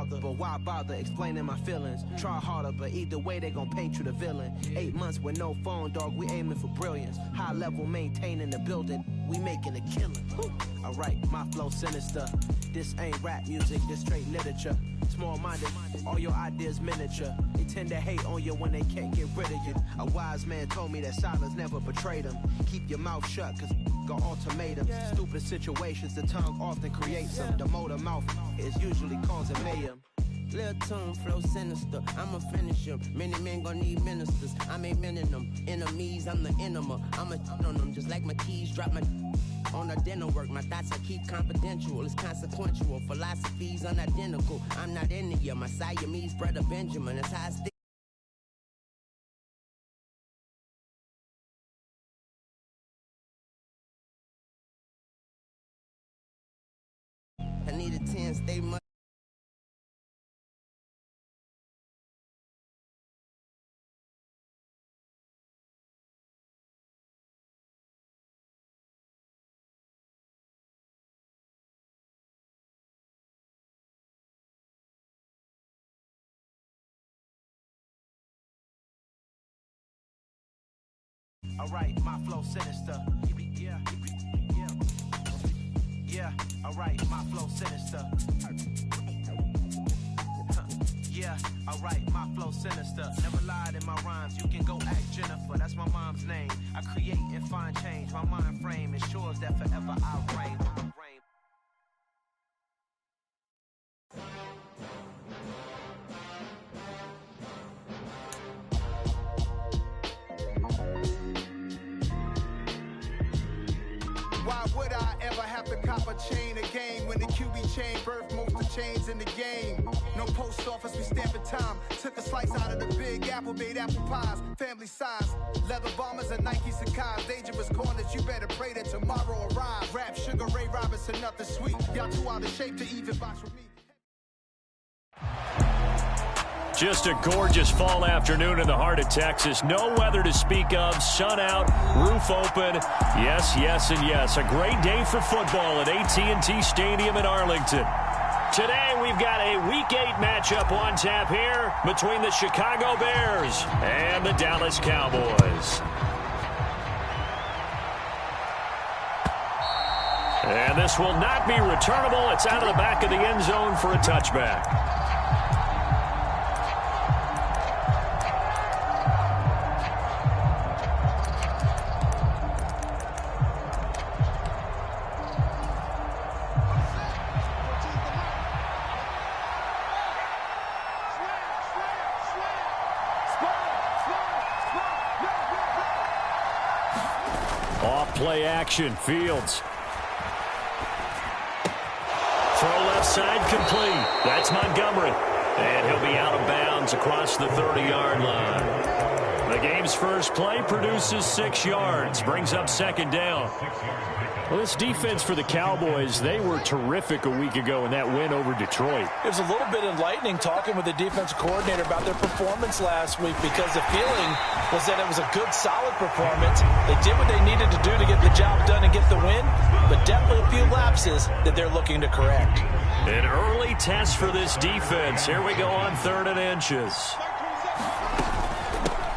father, but why bother explaining my feelings? Try harder, but either way they gon' paint you the villain. 8 months with no phone, dog, we aiming for brilliance. High level maintaining the building, we making a killing. Alright, my flow sinister. This ain't rap music, this straight literature. Small-minded, all your ideas miniature. They tend to hate on you when they can't get rid of you. A wise man told me that silence never betrayed him. Keep your mouth shut, cause got ultimatums. Stupid situations, the tongue often creates them. The motor mouth is usually causing mayhem. Lil' tune, flow sinister, I'ma finish him. Many men gon' need ministers, I'm a men in them. Enemies, I'm the enema, I'ma on them. Just like my keys, drop my on the dinner work. My thoughts I keep confidential, it's consequential. Philosophies unidentical, I'm not in ya. My Siamese brother Benjamin, that's how I stick. I need a 10, stay much. Alright, my flow sinister. Yeah, alright, my flow sinister. Yeah, alright, my flow sinister. Never lied in my rhymes, you can go ask Jennifer, that's my mom's name. I create and find change, my mind frame ensures that forever I reign. Why would I ever have to cop a chain a game when the QB chain birthed most of chains in the game? No post office, we stamping time. Took a slice out of the big apple, made apple pies, family size. Leather bombers and Nike Sacai's. Dangerous corners, you better pray that tomorrow arrives. Rap, Sugar Ray Robinson, nothing sweet. Y'all too out of shape to even box with me. Just a gorgeous fall afternoon in the heart of Texas. No weather to speak of. Sun out, roof open. Yes, yes, and yes. A great day for football at AT&T Stadium in Arlington. Today we've got a Week 8 matchup on tap here between the Chicago Bears and the Dallas Cowboys. And this will not be returnable. It's out of the back of the end zone for a touchback. Play action, Fields. Throw left side complete. That's Montgomery. And he'll be out of bounds across the 30-yard line. The game's first play produces 6 yards. Brings up second down. Well, this defense for the Cowboys, they were terrific a week ago in that win over Detroit. It was a little bit enlightening talking with the defensive coordinator about their performance last week because the feeling was that it was a good, solid performance. They did what they needed to do to get the job done and get the win, but definitely a few lapses that they're looking to correct. An early test for this defense. Here we go on 3rd and inches.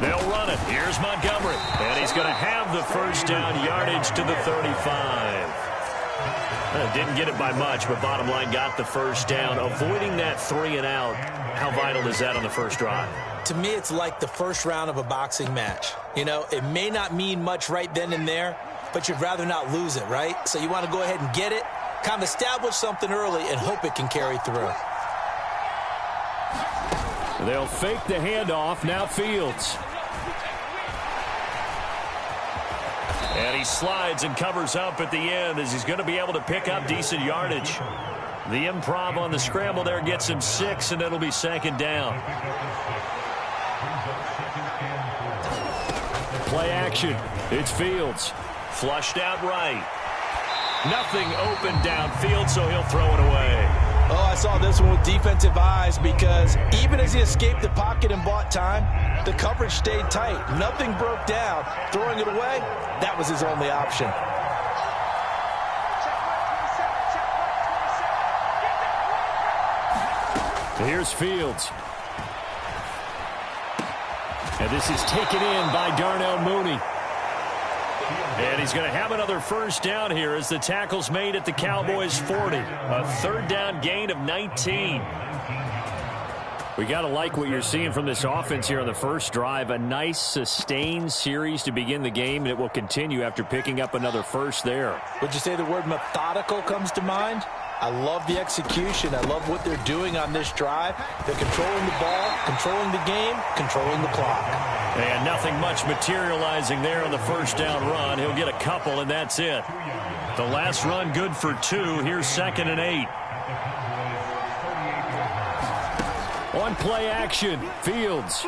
They'll run it. Here's Montgomery. And he's going to have the first down, yardage to the 35. Didn't get it by much, but bottom line got the first down. Avoiding that 3 and out. How vital is that on the first drive? To me, it's like the first round of a boxing match. You know, it may not mean much right then and there, but you'd rather not lose it, right? So you want to go ahead and get it, kind of establish something early, and hope it can carry through. They'll fake the handoff. Now Fields. And he slides and covers up at the end as he's going to be able to pick up decent yardage. The improv on the scramble there gets him 6, and it'll be second down. Play action. It's Fields. Flushed out right. Nothing open downfield, so he'll throw it away. Oh, I saw this one with defensive eyes because even as he escaped the pocket and bought time, the coverage stayed tight. Nothing broke down. Throwing it away, that was his only option. Here's Fields. And this is taken in by Darnell Mooney. And he's going to have another first down here as the tackle's made at the Cowboys' 40. A third down gain of 19. We got to like what you're seeing from this offense here on the first drive. A nice, sustained series to begin the game, and it will continue after picking up another first there. Would you say the word methodical comes to mind? I love the execution. I love what they're doing on this drive. They're controlling the ball, controlling the game, controlling the clock. And nothing much materializing there on the first down run. He'll get a couple, and that's it. The last run good for 2. Here's 2nd and 8. On play action, Fields.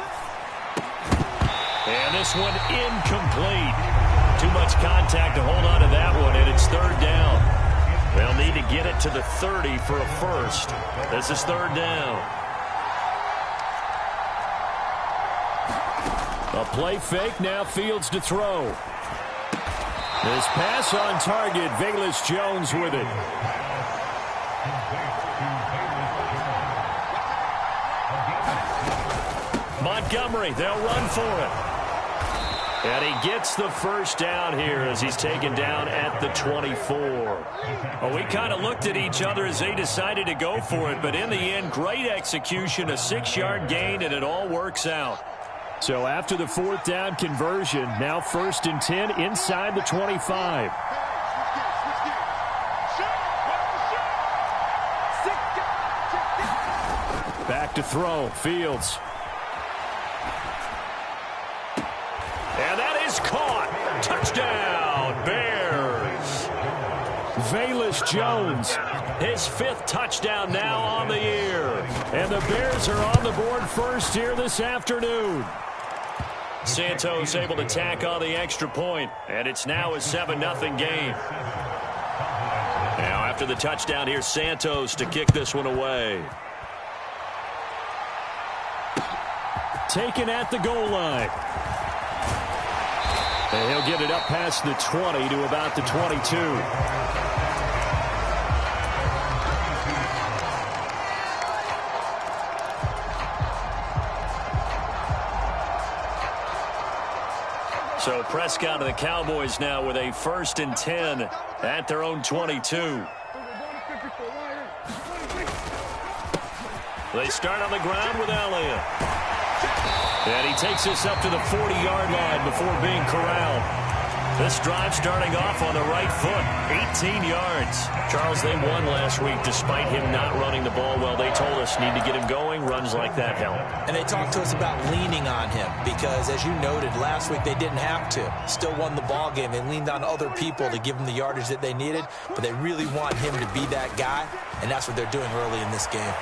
And this one incomplete. Too much contact to hold on to that one, and it's 3rd down. They'll need to get it to the 30 for a first. This is 3rd down. A play fake, now Fields to throw. This pass on target, Velus Jones with it. Montgomery, they'll run for it. And he gets the first down here as he's taken down at the 24. Well, we kind of looked at each other as they decided to go for it, but in the end, great execution, a 6-yard gain, and it all works out. So after the 4th down conversion, now 1st and 10 inside the 25. Back to throw, Fields. And that is caught. Touchdown, Bears. Velus Jones, his 5th touchdown now on the year. And the Bears are on the board first here this afternoon. Santos able to tack on the extra point, and it's now a 7-0 game. Now after the touchdown, here's Santos to kick this one away. Taken at the goal line. And he'll get it up past the 20 to about the 22. So Prescott and the Cowboys now with a 1st and 10 at their own 22. They start on the ground with Elliott. And he takes this up to the 40-yard line before being corralled. This drive starting off on the right foot, 18 yards. Charles, they won last week despite him not running the ball well. They told us need to get him going. Runs like that help. And they talked to us about leaning on him because, as you noted, last week they didn't have to. Still won the ball game. They leaned on other people to give them the yardage that they needed, but they really want him to be that guy, and that's what they're doing early in this game.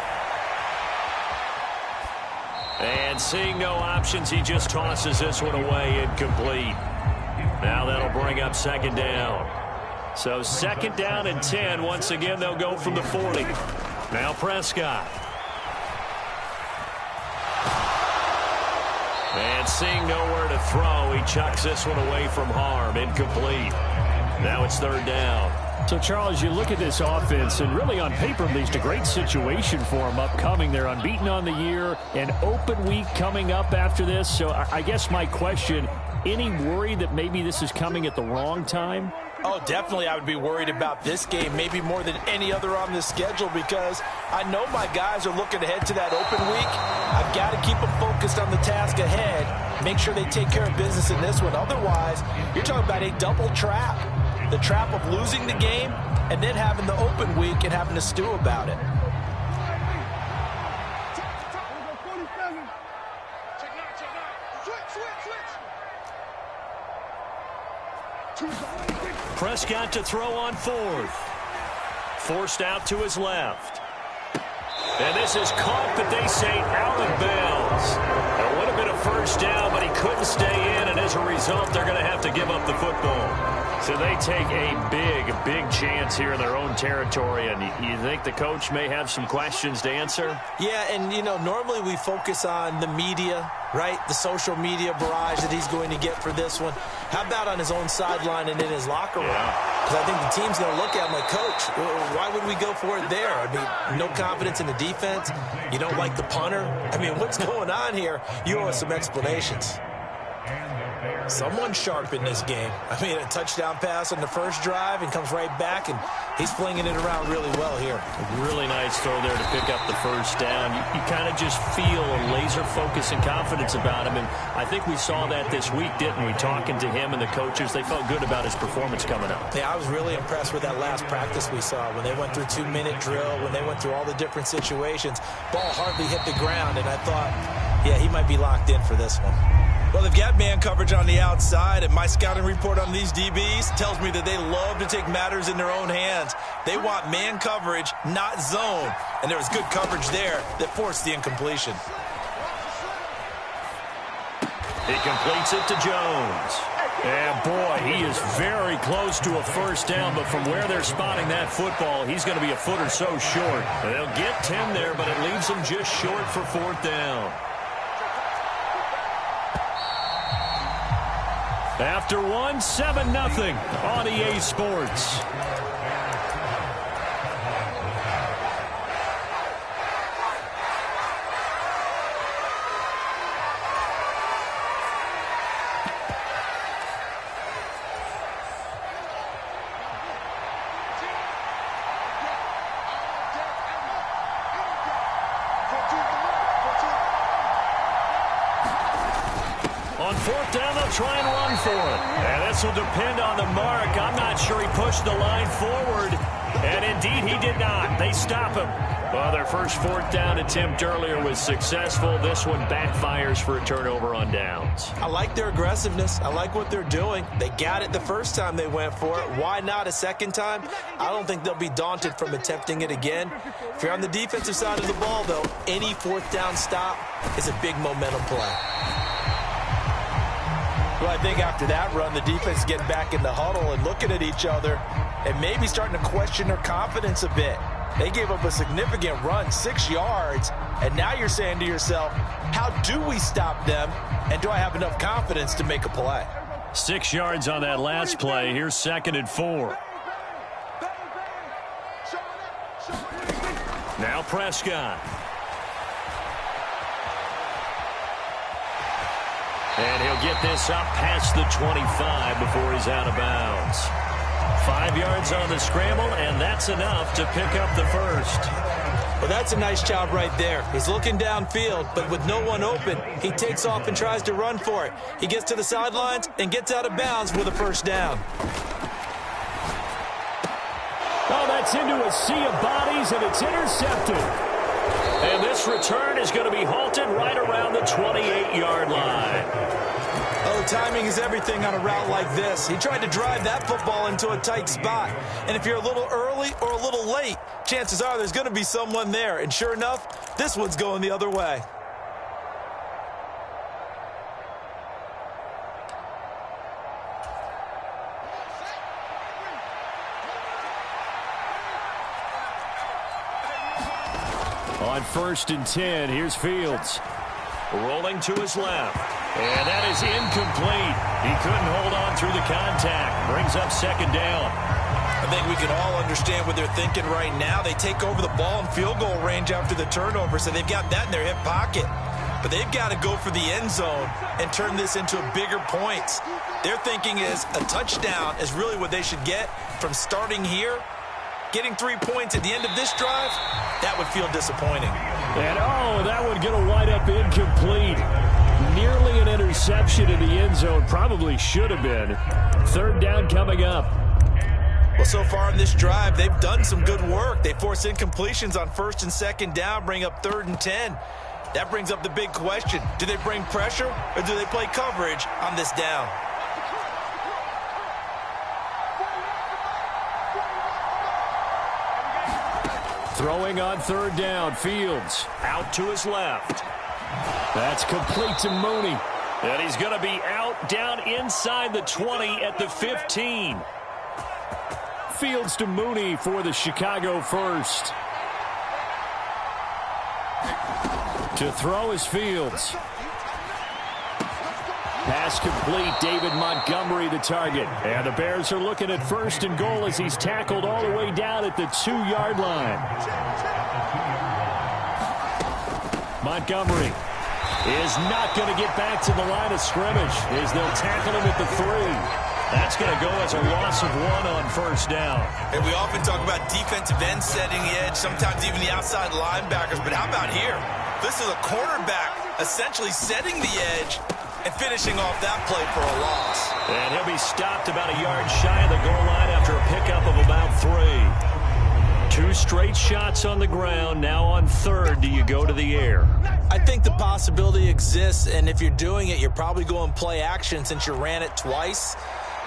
And seeing no options, he just tosses this one away, incomplete. Now that'll bring up 2nd down. So 2nd down and 10. Once again, they'll go from the 40. Now Prescott. And seeing nowhere to throw, he chucks this one away from harm, incomplete. Now it's 3rd down. So, Charles, you look at this offense, and really on paper, at least, a great situation for them upcoming. They're unbeaten on the year, an open week coming up after this. So I guess my question, any worry that maybe this is coming at the wrong time? Oh, definitely I would be worried about this game, maybe more than any other on this schedule, because I know my guys are looking ahead to that open week. I've got to keep them focused on the task ahead, make sure they take care of business in this one. Otherwise, you're talking about a double trap. The trap of losing the game and then having the open week and having to stew about it. Prescott to throw on 4th. Forced out to his left. And this is caught, but they say out of bounds. It would have been a first down, but he couldn't stay in, and as a result, they're going to have to give up the football. So they take a big chance here in their own territory, and you think the coach may have some questions to answer? Yeah, and, you know, normally we focus on the media, right? The social media barrage that he's going to get for this one. How about on his own sideline and in his locker room? Yeah. Because I think the team's going to look at him like, Coach, why would we go for it there? I mean, no confidence in the defense. You don't like the punter. I mean, what's going on here? You owe us some explanations. Someone sharp in this game. I mean, a touchdown pass on the first drive and comes right back, and he's flinging it around really well here. A really nice throw there to pick up the first down. You kind of just feel a laser focus and confidence about him, and I think we saw that this week, didn't we? Talking to him and the coaches, they felt good about his performance coming up. Yeah, I was really impressed with that last practice we saw when they went through 2-minute drill, when they went through all the different situations. Ball hardly hit the ground, and I thought, yeah, he might be locked in for this one. Well, they've got man coverage on the outside, and my scouting report on these DBs tells me that they love to take matters in their own hands. They want man coverage, not zone, and there was good coverage there that forced the incompletion. He completes it to Jones. And, boy, he is very close to a first down, but from where they're spotting that football, he's going to be a foot or so short. They'll get 10 there, but it leaves them just short for fourth down. After 7-0 on EA Sports. On fourth down, they'll try and run for it. And this will depend on the mark. I'm not sure he pushed the line forward. And indeed, he did not. They stop him. Well, their first fourth down attempt earlier was successful. This one backfires for a turnover on downs. I like their aggressiveness. I like what they're doing. They got it the first time they went for it. Why not a second time? I don't think they'll be daunted from attempting it again. If you're on the defensive side of the ball, though, any fourth down stop is a big momentum play. Well, I think after that run, the defense is getting back in the huddle and looking at each other and maybe starting to question their confidence a bit. They gave up a significant run, 6 yards, and now you're saying to yourself, how do we stop them, and do I have enough confidence to make a play? 6 yards on that last play. Here's 2nd and 4. Now Prescott. And he'll get this up past the 25 before he's out of bounds. 5 yards on the scramble, and that's enough to pick up the first. Well, that's a nice job right there. He's looking downfield, but with no one open, he takes off and tries to run for it. He gets to the sidelines and gets out of bounds with a first down. Oh, that's into a sea of bodies, and it's intercepted. And this return is going to be halted right around the 28-yard line. Oh, timing is everything on a route like this. He tried to drive that football into a tight spot. And if you're a little early or a little late, chances are there's going to be someone there. And sure enough, this one's going the other way. On 1st and 10, here's Fields. Rolling to his left. And that is incomplete. He couldn't hold on through the contact. Brings up 2nd down. I think we can all understand what they're thinking right now. They take over the ball in field goal range after the turnover, so they've got that in their hip pocket. But they've got to go for the end zone and turn this into bigger points. Their thinking is a touchdown is really what they should get from starting here. Getting 3 points at the end of this drive, that would feel disappointing. And, oh, that would get a wind-up incomplete. Nearly an interception in the end zone. Probably should have been. 3rd down coming up. Well, so far in this drive, they've done some good work. They force incompletions on 1st and 2nd down, bring up 3rd and 10. That brings up the big question. Do they bring pressure or do they play coverage on this down? Throwing on 3rd down, Fields out to his left. That's complete to Mooney. And he's going to be out down inside the 20 at the 15. Fields to Mooney for the Chicago first. To throw is Fields. Pass complete. David Montgomery the target. And the Bears are looking at 1st and goal as he's tackled all the way down at the 2-yard line. Montgomery is not going to get back to the line of scrimmage as they'll tackle him at the 3. That's going to go as a loss of 1 on 1st down. And we often talk about defensive ends setting the edge, sometimes even the outside linebackers. But how about here? This is a quarterback essentially setting the edge and finishing off that play for a loss. And he'll be stopped about a yard shy of the goal line after a pickup of about 3. 2 straight shots on the ground. Now on 3rd, do you go to the air? I think the possibility exists, and if you're doing it, you're probably going play action since you ran it twice.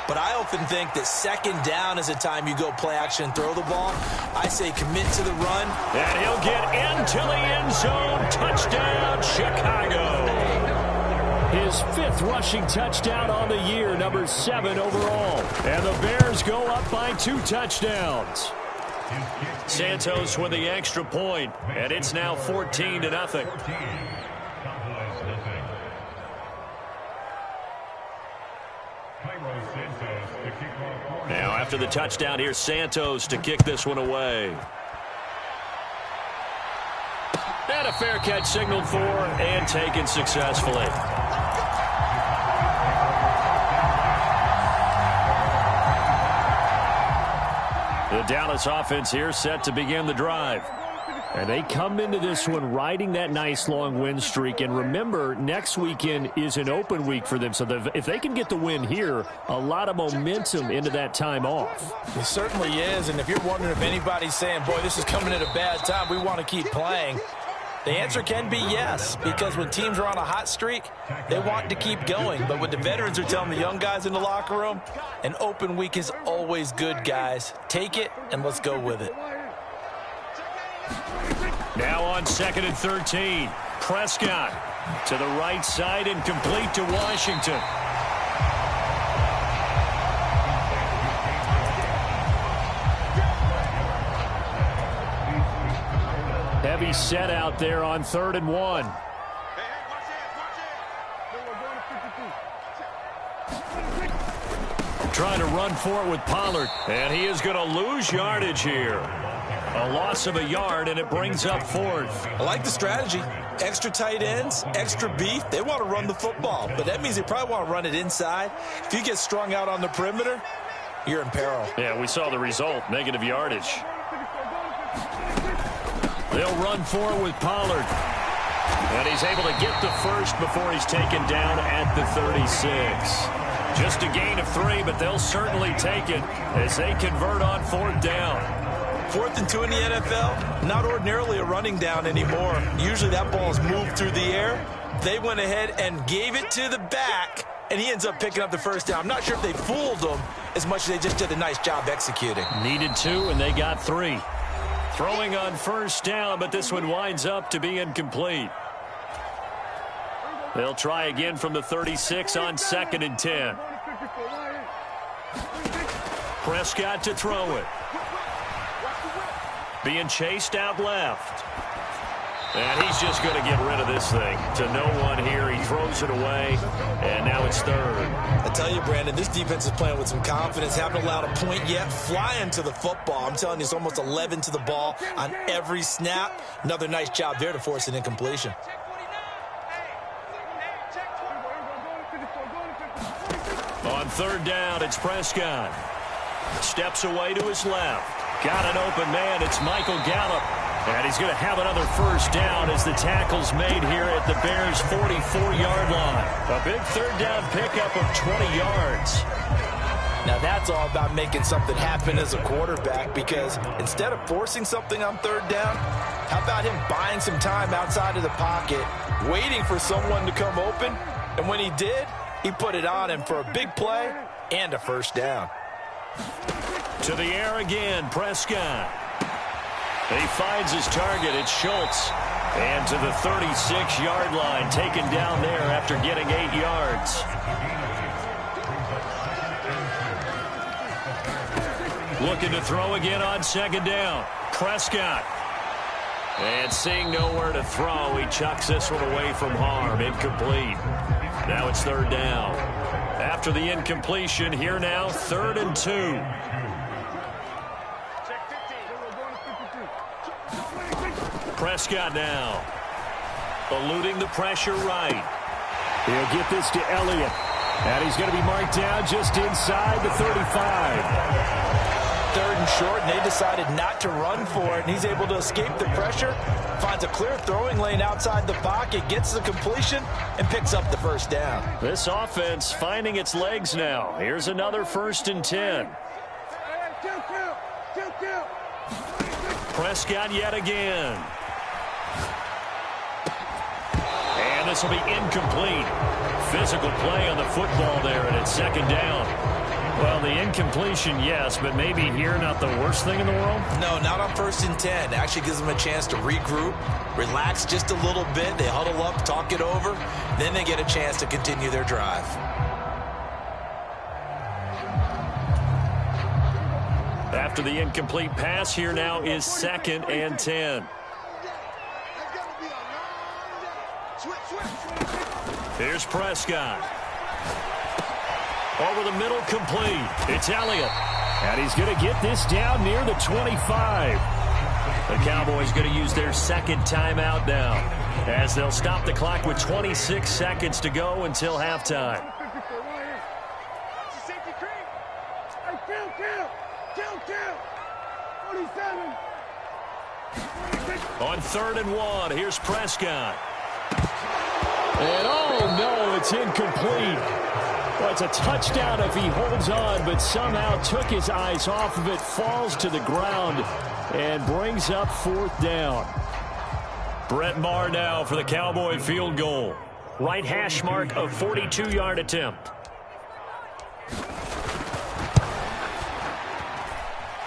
But I often think that 2nd down is a time you go play action and throw the ball. I say commit to the run. And he'll get into the end zone. Touchdown, Chicago. His 5th rushing touchdown on the year, number 7 overall. And the Bears go up by 2 touchdowns. Santos with the extra point, and it's now 14-0. Now after the touchdown, here's Santos to kick this one away. And a fair catch signaled for and taken successfully. The Dallas offense here set to begin the drive. And they come into this one riding that nice long win streak. And remember, next weekend is an open week for them. So if they can get the win here, a lot of momentum into that time off. It certainly is. And if you're wondering if anybody's saying, boy, this is coming at a bad time, we want to keep playing, the answer can be yes, because when teams are on a hot streak, they want to keep going. But what the veterans are telling the young guys in the locker room, an open week is always good, guys. Take it, and let's go with it. Now on 2nd and 13, Prescott to the right side and complete to Washington. Heavy set out there on 3rd and 1. Trying to run for it with Pollard, and he is going to lose yardage here. A loss of a yard, and it brings up 4th. I like the strategy. Extra tight ends, extra beef. They want to run the football, but that means they probably want to run it inside. If you get strung out on the perimeter, you're in peril. Yeah, we saw the result, negative yardage. They'll run for it with Pollard. And he's able to get the 1st before he's taken down at the 36. Just a gain of 3, but they'll certainly take it as they convert on 4th down. 4th and 2 in the NFL, not ordinarily a running down anymore. Usually that ball is moved through the air. They went ahead and gave it to the back, and he ends up picking up the 1st down. I'm not sure if they fooled him as much as they just did a nice job executing. Needed 2, and they got 3. Throwing on 1st down, but this one winds up to be incomplete. They'll try again from the 36 on 2nd and 10. Prescott to throw it. Being chased out left. And he's just going to get rid of this thing. To no one here. He throws it away. And now it's 3rd. I tell you, Brandon, this defense is playing with some confidence. Haven't allowed a point yet. Flying to the football. I'm telling you, it's almost 11 to the ball on every snap. Another nice job there to force an incompletion. On 3rd down, it's Prescott. Steps away to his left. Got an open man. It's Michael Gallup. And he's going to have another 1st down as the tackle's made here at the Bears' 44-yard line. A big 3rd down pickup of 20 yards. Now that's all about making something happen as a quarterback, because instead of forcing something on 3rd down, how about him buying some time outside of the pocket, waiting for someone to come open, and when he did, he put it on him for a big play and a 1st down. To the air again, Prescott. He finds his target. It's Schultz. And to the 36-yard line, taken down there after getting 8 yards. Looking to throw again on 2nd down. Prescott. And seeing nowhere to throw, he chucks this one away from harm. Incomplete. Now it's third down. After the incompletion, here now, 3rd and 2. Prescott now. Eluding the pressure right. He'll get this to Elliott. And he's going to be marked down just inside the 35. 3rd and short, and they decided not to run for it, and he's able to escape the pressure, finds a clear throwing lane outside the pocket, gets the completion, and picks up the first down. This offense finding its legs now. Here's another 1st and 10. Prescott yet again. And this will be incomplete. Physical play on the football there, and it's 2nd down. Well, the incompletion, yes, but maybe here not the worst thing in the world? No, not on 1st and 10. Actually gives them a chance to regroup, relax just a little bit. They huddle up, talk it over. Then they get a chance to continue their drive. After the incomplete pass, here now is 2nd and 10. Here's Prescott. Over the middle, complete. It's Elliott. And he's going to get this down near the 25. The Cowboys going to use their 2nd timeout now, as they'll stop the clock with 26 seconds to go until halftime. On 3rd and 1, here's Prescott. And oh no, it's incomplete. Well, it's a touchdown if he holds on, but somehow took his eyes off of it, falls to the ground, and brings up 4th down. Brett Maher now for the Cowboy field goal. Right hash mark of 42-yard attempt.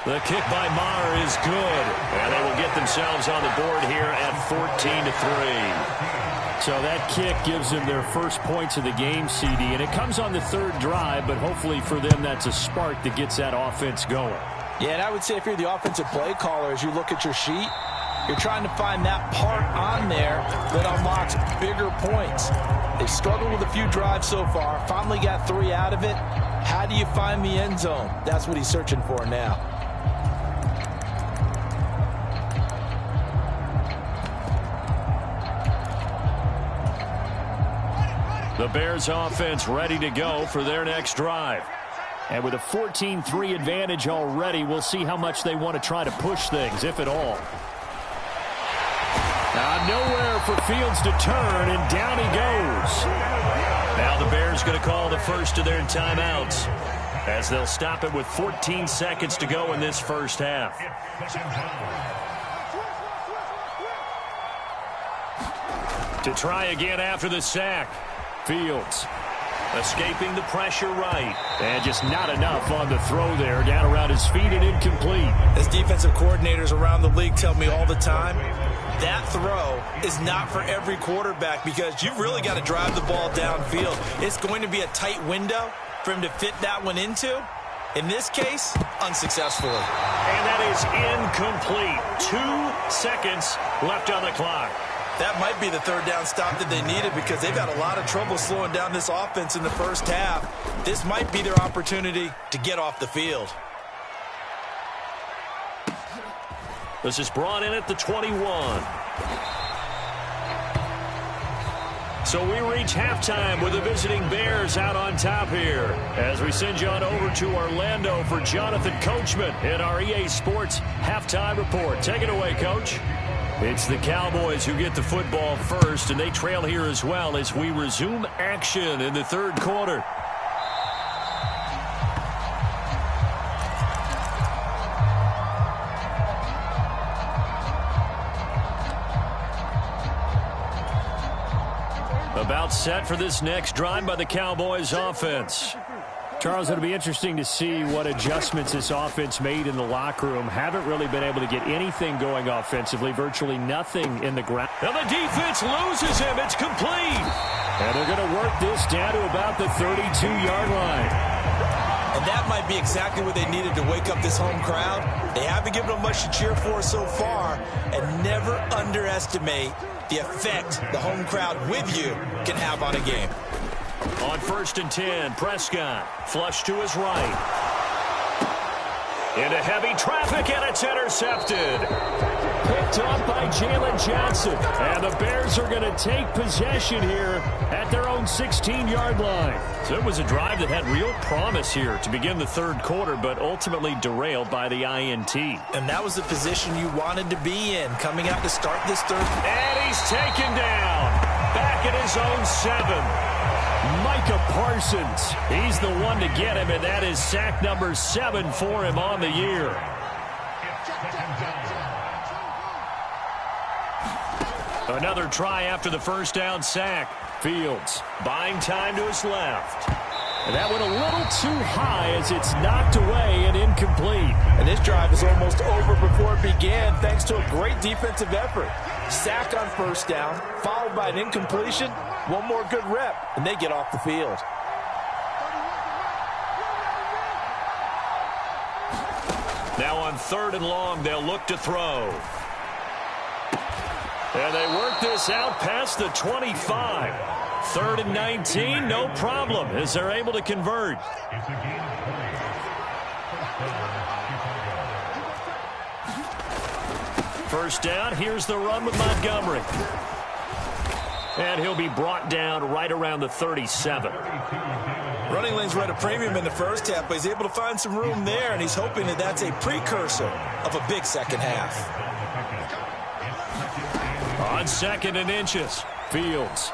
The kick by Maher is good, and they will get themselves on the board here at 14-3. So that kick gives them their first points of the game, CD, and it comes on the 3rd drive, but hopefully for them that's a spark that gets that offense going. Yeah, and I would say if you're the offensive play caller, as you look at your sheet, you're trying to find that part on there that unlocks bigger points. They've struggled with a few drives so far, finally got 3 out of it. How do you find the end zone? That's what he's searching for now. The Bears offense ready to go for their next drive. And with a 14-3 advantage already, we'll see how much they want to try to push things, if at all. Now nowhere for Fields to turn, and down he goes. Now the Bears going to call the first of their timeouts, as they'll stop it with 14 seconds to go in this first half. To try again after the sack. Fields escaping the pressure right. And just not enough on the throw there. Down around his feet and incomplete. As defensive coordinators around the league tell me all the time, that throw is not for every quarterback because you've really got to drive the ball downfield. It's going to be a tight window for him to fit that one into. In this case, unsuccessfully. And that is incomplete. 2 seconds left on the clock. That might be the 3rd down stop that they needed because they've had a lot of trouble slowing down this offense in the first half. This might be their opportunity to get off the field. This is brought in at the 21. So we reach halftime with the visiting Bears out on top here as we send you on over to Orlando for Jonathan Coachman in our EA Sports Halftime Report. Take it away, Coach. It's the Cowboys who get the football first, and they trail here as well as we resume action in the 3rd quarter. About set for this next drive by the Cowboys offense. Charles, it'll be interesting to see what adjustments this offense made in the locker room. Haven't really been able to get anything going offensively, virtually nothing in the ground. And the defense loses him. It's complete. And they're going to work this down to about the 32-yard line. And that might be exactly what they needed to wake up this home crowd. They haven't given them much to cheer for so far, and never underestimate the effect the home crowd with you can have on a game. On 1st and 10, Prescott flush to his right. Into heavy traffic, and it's intercepted. Picked up by Jalen Johnson. And the Bears are going to take possession here at their own 16-yard line. So it was a drive that had real promise here to begin the third quarter, but ultimately derailed by the INT. And that was the position you wanted to be in, coming out to start this third. And he's taken down. Back at his own 7. Micah Parsons, he's the one to get him, and that is sack number 7 for him on the year. Another try after the first down sack. Fields buying time to his left. And that went a little too high as it's knocked away and incomplete. And this drive is almost over before it began thanks to a great defensive effort. Sack on first down, followed by an incompletion. One more good rep, and they get off the field. Now on 3rd and long, they'll look to throw. And they work this out past the 25. 3rd and 19, no problem, as they're able to convert. First down, here's the run with Montgomery. And he'll be brought down right around the 37. Running lanes were at a premium in the first half, but he's able to find some room there, and he's hoping that that's a precursor of a big second half. On 2nd and inches, Fields.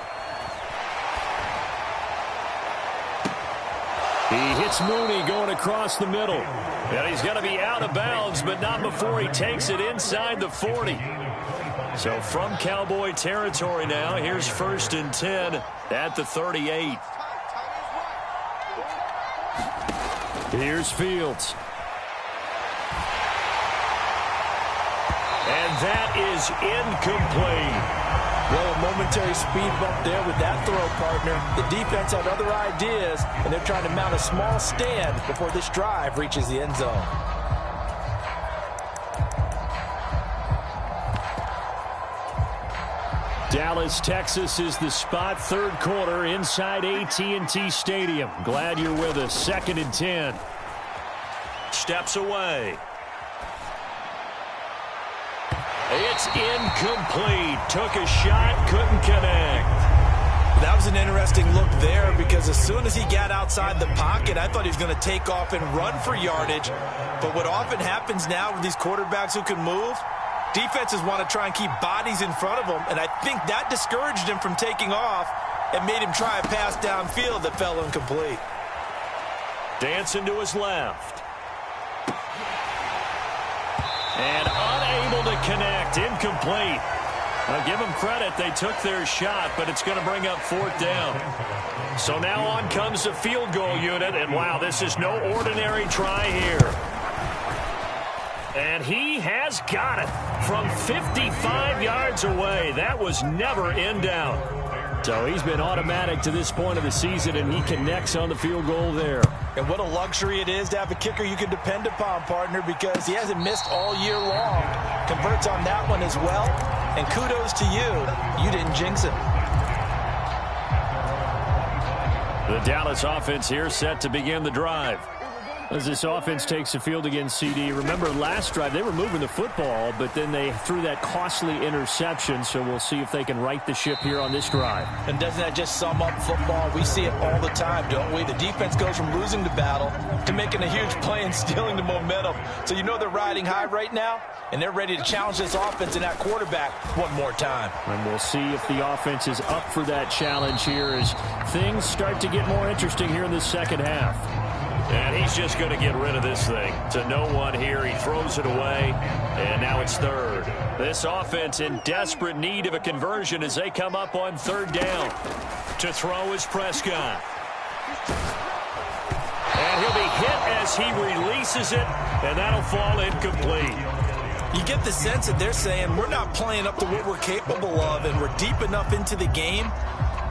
He hits Mooney going across the middle. And he's going to be out of bounds, but not before he takes it inside the 40. So from Cowboy territory now, here's 1st and 10 at the 38. Here's Fields. And that is incomplete. Well, a momentary speed bump there with that throw, partner. The defense had other ideas, and they're trying to mount a small stand before this drive reaches the end zone. Dallas, Texas is the spot. 3rd quarter inside AT&T Stadium. Glad you're with us. 2nd and 10. Steps away. It's incomplete. Took a shot, couldn't connect. That was an interesting look there because as soon as he got outside the pocket, I thought he was going to take off and run for yardage. But what often happens now with these quarterbacks who can move, defenses want to try and keep bodies in front of them, and I think that discouraged him from taking off and made him try a pass downfield that fell incomplete. Dancing to his left. And unable to connect. Incomplete. I'll give them credit. They took their shot, but it's going to bring up 4th down. So now on comes the field goal unit, and wow, this is no ordinary try here. And he has got it from 55 yards away. That was never in doubt. So he's been automatic to this point of the season, and he connects on the field goal there. And what a luxury it is to have a kicker you can depend upon, partner, because he hasn't missed all year long. Converts on that one as well. And kudos to you. You didn't jinx him. The Dallas offense here set to begin the drive. As this offense takes the field against CD, remember last drive they were moving the football, but then they threw that costly interception, so we'll see if they can right the ship here on this drive. And doesn't that just sum up football? We see it all the time, don't we? The defense goes from losing the battle to making a huge play and stealing the momentum. So you know they're riding high right now, and they're ready to challenge this offense and that quarterback one more time. And we'll see if the offense is up for that challenge here as things start to get more interesting here in the second half. And he's just going to get rid of this thing to no one here. He throws it away, and now it's 3rd. This offense in desperate need of a conversion as they come up on 3rd down. To throw is Prescott. And he'll be hit as he releases it, and that'll fall incomplete. You get the sense that they're saying we're not playing up to what we're capable of, and we're deep enough into the game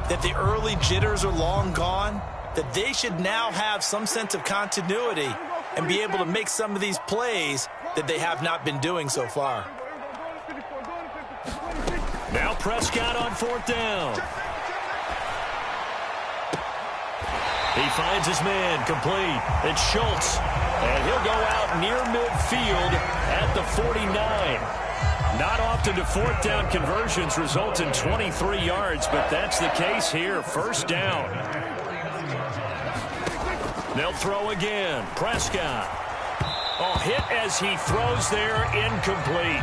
that the early jitters are long gone. that they should now have some sense of continuity and be able to make some of these plays that they have not been doing so far. Now Prescott on 4th down. He finds his man, complete. It's Schultz, and he'll go out near midfield at the 49. Not often do 4th down conversions result in 23 yards, but that's the case here. 1st down. They'll throw again. Prescott. Oh, hit as he throws there, incomplete.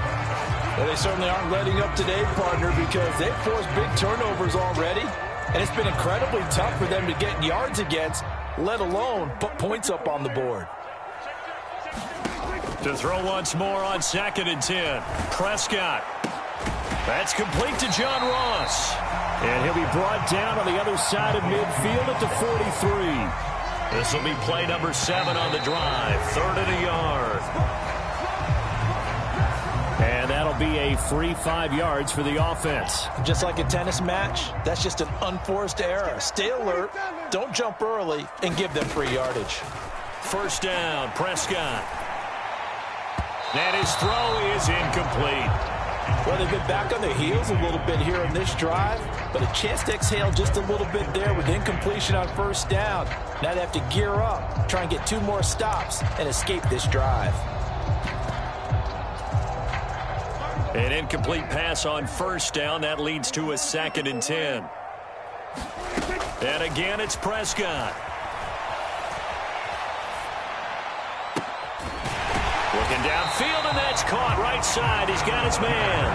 Well, they certainly aren't letting up today, partner, because they've forced big turnovers already, and it's been incredibly tough for them to get yards against, let alone put points up on the board. To throw once more on 2nd and 10. Prescott. That's complete to John Ross. And he'll be brought down on the other side of midfield at the 43. This will be play number 7 on the drive. 3rd and a yard. And that'll be a free 5 yards for the offense. Just like a tennis match, that's just an unforced error. Stay alert, don't jump early, and give them free yardage. 1st down, Prescott. And his throw is incomplete. Well, they've been back on their heels a little bit here on this drive, but a chance to exhale just a little bit there with incompletion on 1st down. Now they have to gear up, try and get 2 more stops, and escape this drive. An incomplete pass on 1st down. That leads to a 2nd and 10. And again, it's Prescott. Looking downfield, and that's caught right side. He's got his man.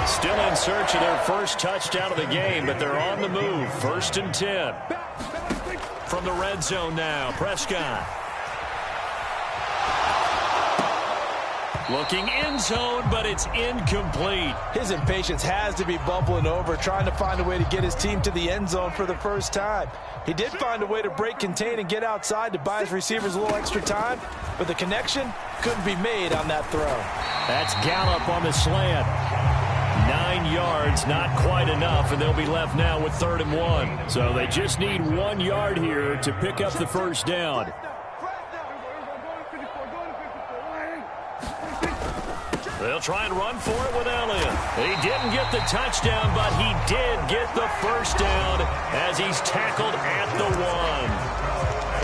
Still in search of their first touchdown of the game, but they're on the move. 1st and 10. From the red zone now, Prescott. Looking end zone, but it's incomplete. His impatience has to be bubbling over, trying to find a way to get his team to the end zone for the first time. He did find a way to break contain and get outside to buy his receivers a little extra time, but the connection couldn't be made on that throw. That's Gallup on the slant. 9 yards, not quite enough, and they'll be left now with 3rd and 1. So they just need 1 yard here to pick up the 1st down. They'll try and run for it with Elliott. He didn't get the touchdown, but he did get the 1st down as he's tackled at the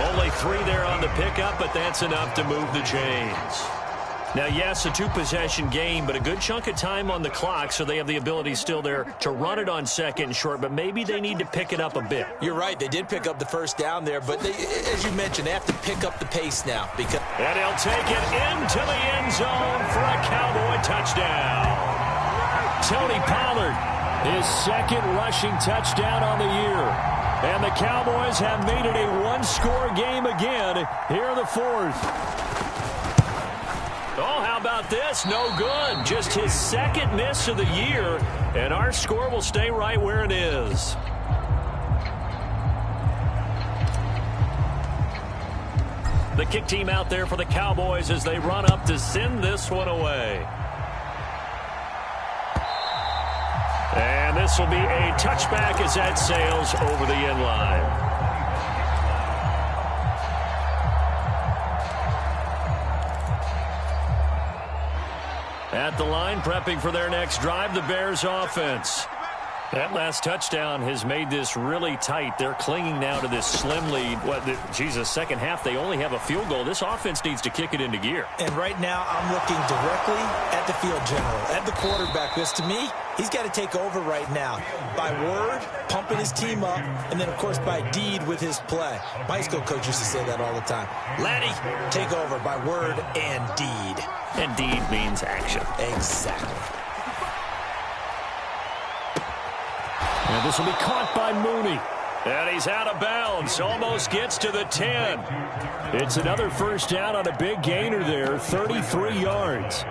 1. Only 3 there on the pickup, but that's enough to move the chains. Now, yes, a 2-possession game, but a good chunk of time on the clock, so they have the ability still there to run it on 2nd and short, but maybe they need to pick it up a bit. You're right. They did pick up the 1st down there, but they, as you mentioned, they have to pick up the pace now. And he'll take it into the end zone for a Cowboy touchdown. Tony Pollard, his 2nd rushing touchdown on the year. And the Cowboys have made it a 1-score game again here in the 4th. Oh, how about this? No good. Just his 2nd miss of the year, and our score will stay right where it is. The kick team out there for the Cowboys as they run up to send this one away. And this will be a touchback as that sails over the end line. At the line, prepping for their next drive, the Bears offense. That last touchdown has made this really tight. They're clinging now to this slim lead. Second half, they only have a field goal. This offense needs to kick it into gear. And right now, I'm looking directly at the field general, at the quarterback, because to me, he's got to take over right now. By word, pumping his team up, and then, of course, by deed with his play. My high school coach used to say that all the time. Laddie, take over by word and deed. And deed means action. Exactly. And this will be caught by Mooney. And he's out of bounds. Almost gets to the 10. It's another 1st down on a big gainer there. 33 yards.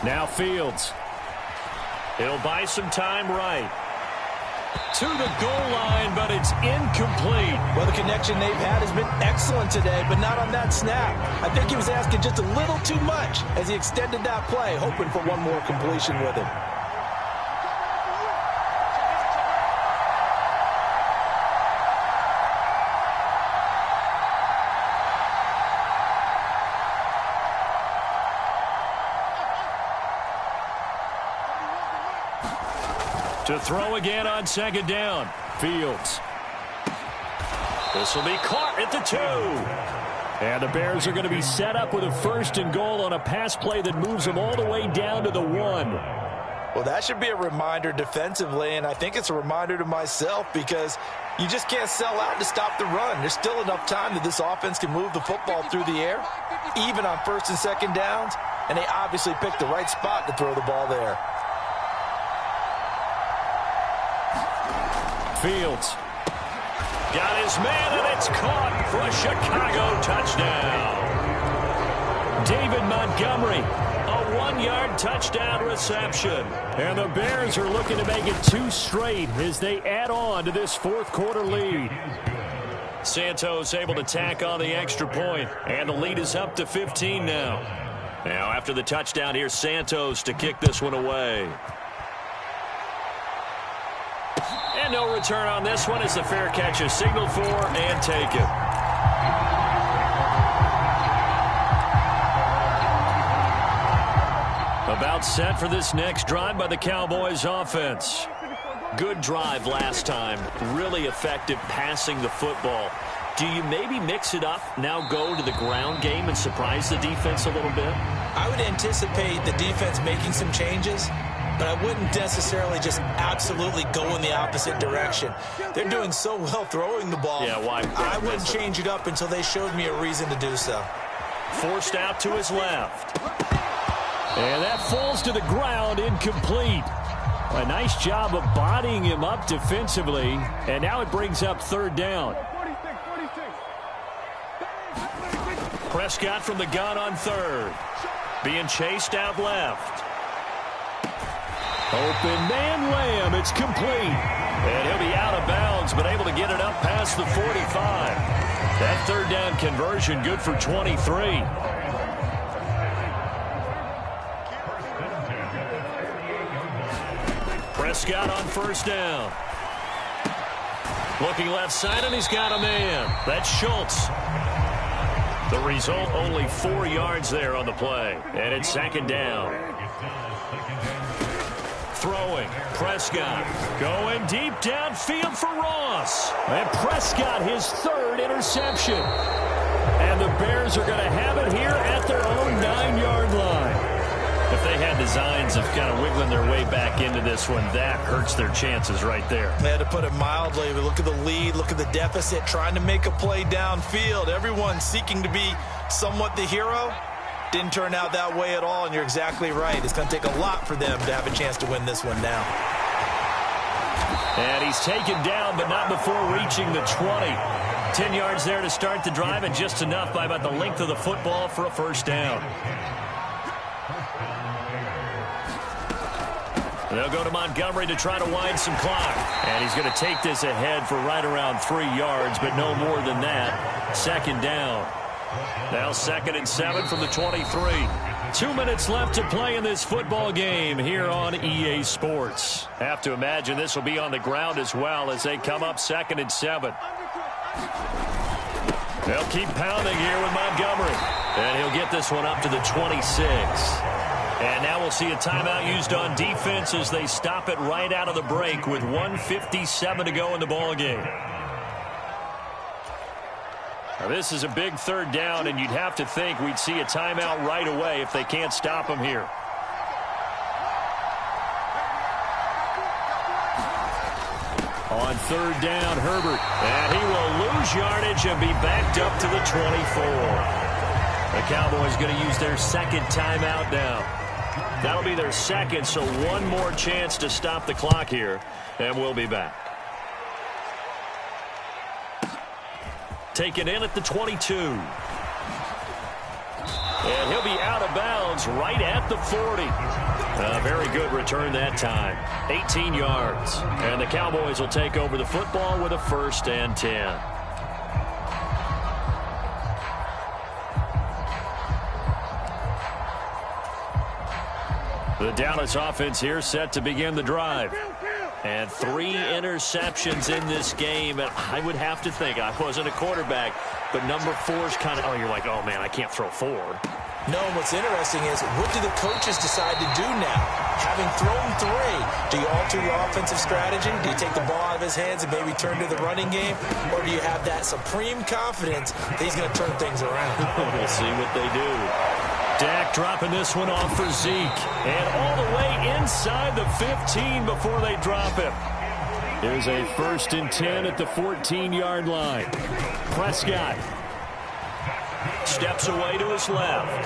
Now Fields. He'll buy some time right. To the goal line, but it's incomplete. Well, the connection they've had has been excellent today, but not on that snap. I think he was asking just a little too much as he extended that play, hoping for one more completion with him. To throw again on second down. Fields. This will be caught at the 2. And the Bears are going to be set up with a 1st and goal on a pass play that moves them all the way down to the 1. Well, that should be a reminder defensively, and I think it's a reminder to myself because you just can't sell out to stop the run. There's still enough time that this offense can move the football through the air, even on 1st and 2nd downs, and they obviously picked the right spot to throw the ball there. Fields got his man, and it's caught for a Chicago touchdown. David Montgomery, a 1-yard touchdown reception. And the Bears are looking to make it 2 straight as they add on to this 4th quarter lead. Santos able to tack on the extra point, and the lead is up to 15 now. Now after the touchdown, here's Santos to kick this one away. And no return on this one as the fair catch is signaled for and taken. About set for this next drive by the Cowboys offense. Good drive last time. Really effective passing the football. Do you maybe mix it up, now go to the ground game and surprise the defense a little bit? I would anticipate the defense making some changes, but I wouldn't necessarily just absolutely go in the opposite direction. They're doing so well throwing the ball. Yeah, why? I wouldn't change it up until they showed me a reason to do so. Forced out to his left. And that falls to the ground, incomplete. A nice job of bodying him up defensively, and now it brings up 3rd down. Prescott from the gun on 3rd. Being chased out left. Open man Lamb, it's complete. And he'll be out of bounds, but able to get it up past the 45. That 3rd down conversion good for 23. Prescott on 1st down. Looking left side, and he's got a man. That's Schultz. The result, only 4 yards there on the play. And it's 2nd down. Throwing, Prescott going deep downfield for Ross. And Prescott his 3rd interception. And the Bears are going to have it here at their own 9-yard line. If they had designs of kind of wiggling their way back into this one, that hurts their chances right there. They had to put it mildly, but look at the lead, look at the deficit, trying to make a play downfield. Everyone seeking to be somewhat the hero. Didn't turn out that way at all, and you're exactly right. It's going to take a lot for them to have a chance to win this one now. And he's taken down, but not before reaching the 20. 10 yards there to start the drive, and just enough by about the length of the football for a 1st down. They'll go to Montgomery to try to wind some clock. And he's going to take this ahead for right around 3 yards, but no more than that. 2nd down. Now 2nd and 7 from the 23. 2 minutes left to play in this football game here on EA Sports. Have to imagine this will be on the ground as well as they come up 2nd and 7. They'll keep pounding here with Montgomery. And he'll get this one up to the 26. And now we'll see a timeout used on defense as they stop it right out of the break with 1:57 to go in the ballgame. Now this is a big 3rd down, and you'd have to think we'd see a timeout right away if they can't stop him here. On 3rd down, Herbert. And he will lose yardage and be backed up to the 24. The Cowboys going to use their 2nd timeout now. That'll be their 2nd, so one more chance to stop the clock here, and we'll be back. Taken in at the 22. And he'll be out of bounds is right at the 40. A very good return that time. 18 yards. And the Cowboys will take over the football with a 1st and 10. The Dallas offense here set to begin the drive. And 3 interceptions in this game. And I would have to think, I wasn't a quarterback, but number 4's kind of, you're like, oh, man, I can't throw 4. No, what's interesting is, what do the coaches decide to do now? Having thrown 3, do you alter your offensive strategy? Do you take the ball out of his hands and maybe turn to the running game? Or do you have that supreme confidence that he's going to turn things around? We'll see what they do. Dak dropping this one off for Zeke. And all the way inside the 15 before they drop him. Here's a 1st and 10 at the 14-yard line. Prescott steps away to his left.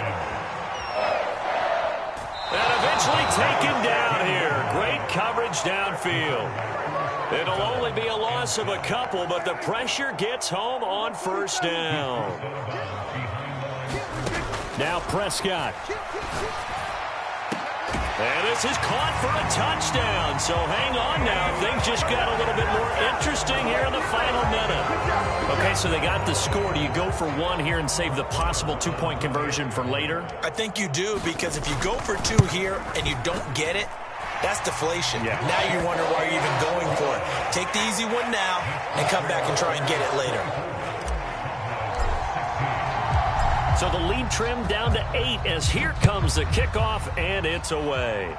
And eventually taken down here. Great coverage downfield. It'll only be a loss of a couple, but the pressure gets home on 1st down. Now Prescott. And this is caught for a touchdown. So hang on now. Things just got a little bit more interesting here in the final minute. Okay, so they got the score. Do you go for 1 here and save the possible 2-point conversion for later? I think you do, because if you go for 2 here and you don't get it, that's deflation. Yeah. Now you wonder why you're even going for it. Take the easy one now and come back and try and get it later. So the lead trimmed down to 8 as here comes the kickoff, and it's away.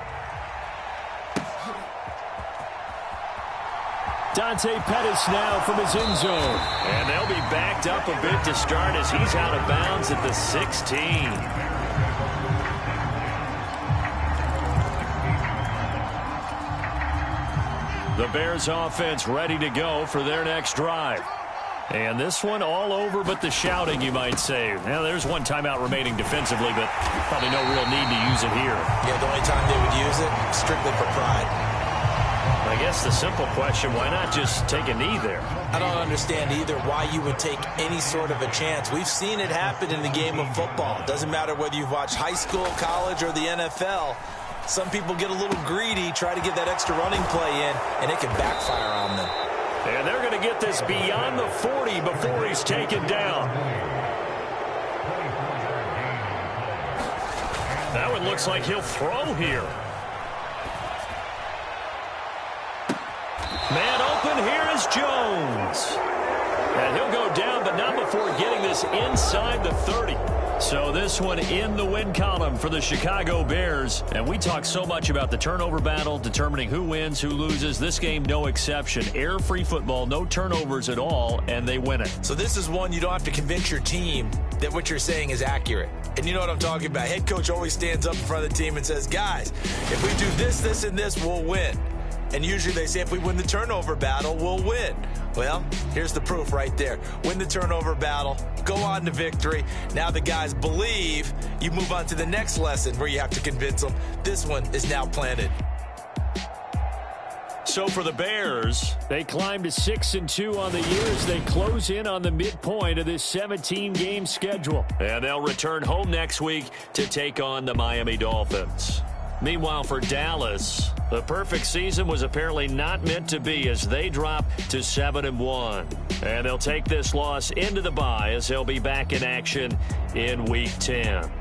Dante Pettis now from his end zone. And they'll be backed up a bit to start as he's out of bounds at the 16. The Bears offense ready to go for their next drive. And this one all over but the shouting, you might say. Now, there's one timeout remaining defensively, but probably no real need to use it here. Yeah, the only time they would use it, strictly for pride. I guess the simple question, why not just take a knee there? I don't understand either why you would take any sort of a chance. We've seen it happen in the game of football. It doesn't matter whether you've watched high school, college, or the NFL. Some people get a little greedy, try to get that extra running play in, and it can backfire on them. And they're going to get this beyond the 40 before he's taken down. That one looks like he'll throw here. Man open, here is Jones. And he'll go down, but not before getting this inside the 30. So this one in the win column for the Chicago Bears. And we talk so much about the turnover battle, determining who wins, who loses. This game, no exception. Error-free football, no turnovers at all, and they win it. So this is one you don't have to convince your team that what you're saying is accurate. And you know what I'm talking about. Head coach always stands up in front of the team and says, guys, if we do this, this, and this, we'll win. And usually they say if we win the turnover battle, we'll win. Well, here's the proof right there. Win the turnover battle, go on to victory. Now the guys believe. You move on to the next lesson where you have to convince them. This one is now planted. So for the Bears, they climb to 6-2 on the year as they close in on the midpoint of this 17-game schedule. And they'll return home next week to take on the Miami Dolphins. Meanwhile, for Dallas, the perfect season was apparently not meant to be as they drop to 7-1. And they'll take this loss into the bye as they'll be back in action in Week 10.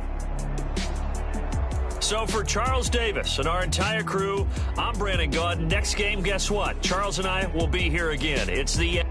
So for Charles Davis and our entire crew, I'm Brandon Gaudin. Next game, guess what? Charles and I will be here again. It's the